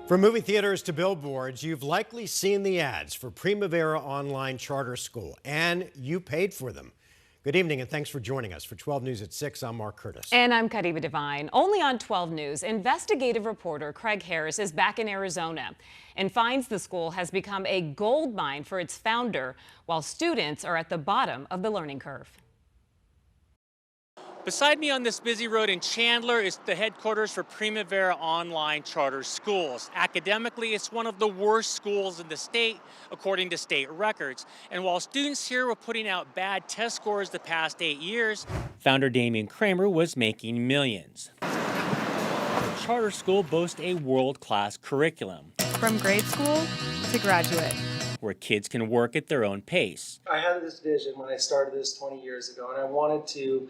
From movie theaters to billboards, you've likely seen the ads for Primavera Online Charter School, and you paid for them. Good evening, and thanks for joining us. For 12 News at 6, I'm Mark Curtis. And I'm Kadiva Devine. Only on 12 News, investigative reporter Craig Harris is back in Arizona and finds the school has become a gold mine for its founder, while students are at the bottom of the learning curve. Beside me on this busy road in Chandler is the headquarters for Primavera Online Charter Schools. Academically, it's one of the worst schools in the state, according to state records. And while students here were putting out bad test scores the past 8 years, founder Damian Kramer was making millions. The charter school boasts a world-class curriculum. From grade school to graduate, where kids can work at their own pace. I had this vision when I started this 20 years ago, and I wanted to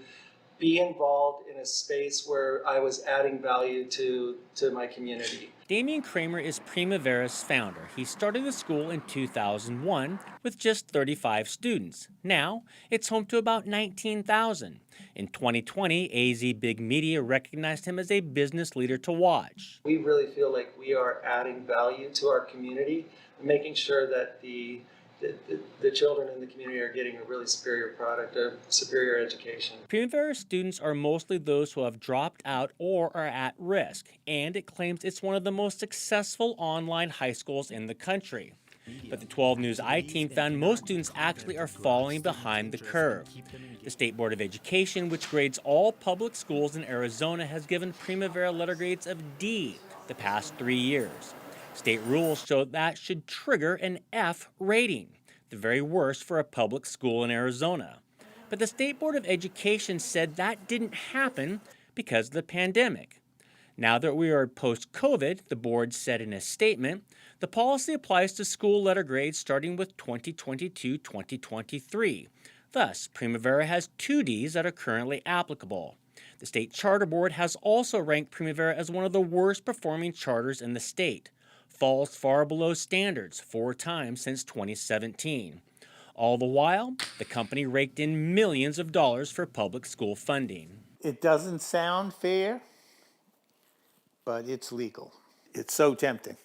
be involved in a space where I was adding value to my community. Damian Kramer is Primavera's founder. He started the school in 2001 with just 35 students. Now, it's home to about 19,000. In 2020, AZ Big Media recognized him as a business leader to watch. We really feel like we are adding value to our community, making sure that the children in the community are getting a really superior product, a superior education. Primavera students are mostly those who have dropped out or are at risk, and it claims it's one of the most successful online high schools in the country. But the 12 News I-Team found most students actually are falling behind the curve. The State Board of Education, which grades all public schools in Arizona, has given Primavera letter grades of D the past 3 years. State rules show that should trigger an F rating, the very worst for a public school in Arizona. But the State Board of Education said that didn't happen because of the pandemic. Now that we are post-COVID, the board said in a statement, the policy applies to school letter grades starting with 2022-2023. Thus, Primavera has 2 Ds that are currently applicable. The State Charter Board has also ranked Primavera as one of the worst performing charters in the state. Falls far below standards 4 times since 2017. All the while, the company raked in millions of dollars for public school funding. It doesn't sound fair, but it's legal. It's so tempting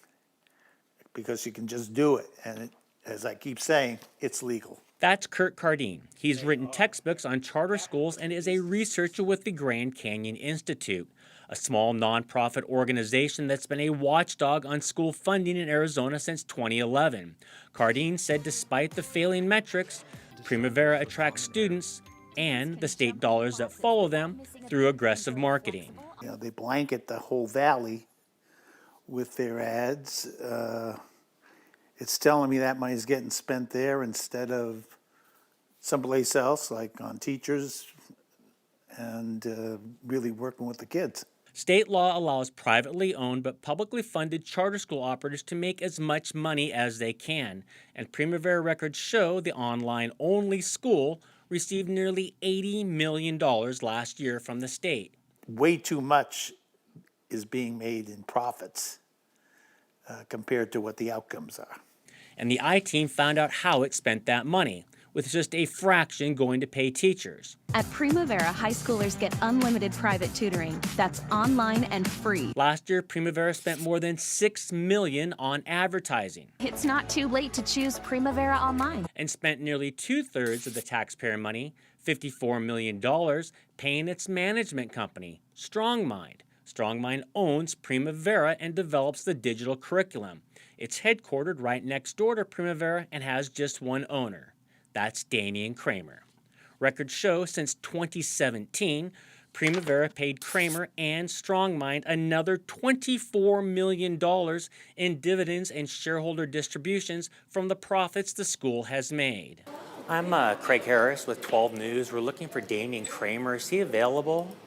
because you can just do it. And as I keep saying, it's legal. That's Kurt Cardine. He's written textbooks on charter schools and is a researcher with the Grand Canyon Institute, a small nonprofit organization that's been a watchdog on school funding in Arizona since 2011. Cardine said despite the failing metrics, Primavera attracts students and the state dollars that follow them through aggressive marketing. You know, they blanket the whole valley with their ads. It's telling me that money's getting spent there instead of someplace else, like on teachers and really working with the kids. State law allows privately owned but publicly funded charter school operators to make as much money as they can, and Primavera records show the online-only school received nearly $80 million last year from the state. Way too much is being made in profits compared to what the outcomes are. And the I-Team found out how it spent that money, with just a fraction going to pay teachers. At Primavera, high schoolers get unlimited private tutoring that's online and free. Last year, Primavera spent more than $6 million on advertising. It's not too late to choose Primavera Online. And spent nearly 2/3 of the taxpayer money, $54 million, paying its management company, StrongMind. StrongMind owns Primavera and develops the digital curriculum. It's headquartered right next door to Primavera and has just one owner. That's Damian Kramer. Records show since 2017, Primavera paid Kramer and StrongMind another $24 million in dividends and shareholder distributions from the profits the school has made. I'm Craig Harris with 12 News. We're looking for Damian Kramer. Is he available?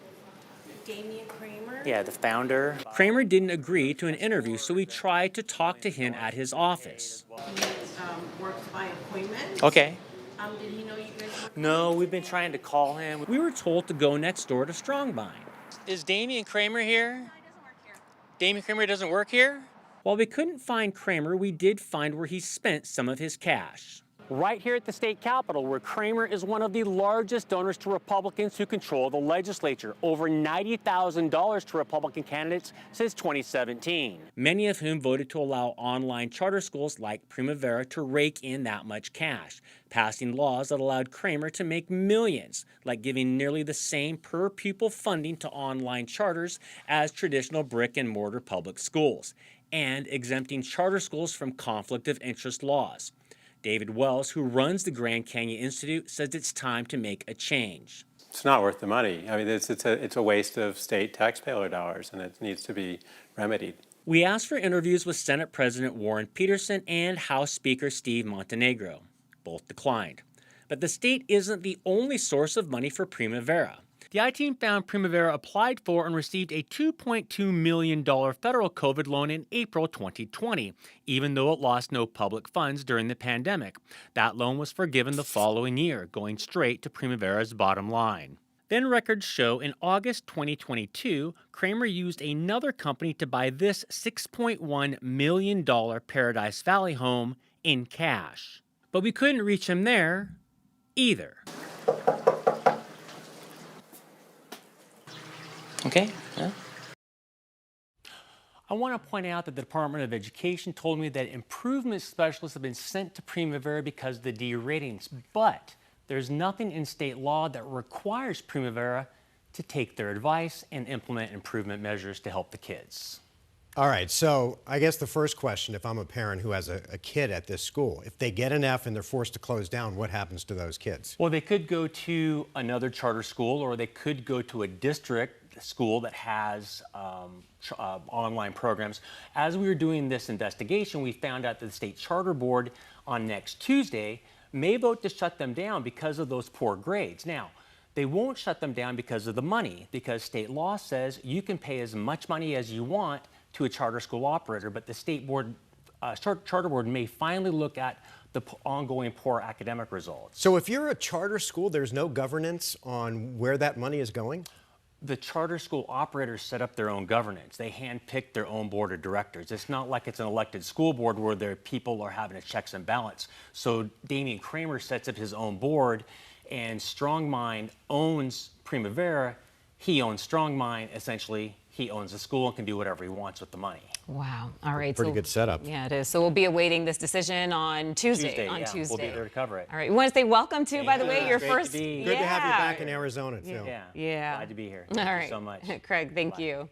Damian Kramer? Yeah, the founder. Kramer didn't agree to an interview, so we tried to talk to him at his office. He works by appointment. Okay. Did he know you guys were? No, we've been trying to call him. We were told to go next door to StrongMind. Is Damian Kramer here? No, he doesn't work here. Damian Kramer doesn't work here? While we couldn't find Kramer, we did find where he spent some of his cash. Right here at the state capitol, where Kramer is one of the largest donors to Republicans who control the legislature, over $90,000 to Republican candidates since 2017, many of whom voted to allow online charter schools like Primavera to rake in that much cash, passing laws that allowed Kramer to make millions, like giving nearly the same per pupil funding to online charters as traditional brick and mortar public schools, and exempting charter schools from conflict of interest laws. David Wells, who runs the Grand Canyon Institute, says it's time to make a change. It's not worth the money. I mean, it's a waste of state taxpayer dollars, and it needs to be remedied. We asked for interviews with Senate President Warren Peterson and House Speaker Steve Montenegro. Both declined. But the state isn't the only source of money for Primavera. The I-Team found Primavera applied for and received a $2.2 million federal COVID loan in April 2020, even though it lost no public funds during the pandemic. That loan was forgiven the following year, going straight to Primavera's bottom line. Then records show in August 2022, Kramer used another company to buy this $6.1 million Paradise Valley home in cash. But we couldn't reach him there either. Okay. Yeah. I want to point out that the Department of Education told me that improvement specialists have been sent to Primavera because of the D ratings, but there's nothing in state law that requires Primavera to take their advice and implement improvement measures to help the kids. All right, so I guess the first question, if I'm a parent who has a kid at this school, if they get an F and they're forced to close down, what happens to those kids? Well, they could go to another charter school, or they could go to a district school that has online programs. As we were doing this investigation, we found out that the state charter board on next Tuesday may vote to shut them down because of those poor grades. Now, they won't shut them down because of the money, because state law says you can pay as much money as you want to a charter school operator, but the state board, charter board may finally look at the ongoing poor academic results. So if you're a charter school, there's no governance on where that money is going? The charter school operators set up their own governance. They handpick their own board of directors. It's not like it's an elected school board where their people are having a checks and balance. So Damian Kramer sets up his own board, and Strongmind owns Primavera. He owns Strongmind. Essentially, he owns the school and can do whatever he wants with the money. Wow. All right. Pretty good setup. Yeah, it is. So we'll be awaiting this decision on Tuesday. Tuesday. We'll be there to cover it. All right. We want to say welcome to, by the way, your Great first. to be. Good to have you back in Arizona, too. Yeah. Yeah. Glad to be here. All Thank right. you so much. Craig, thank Bye. you.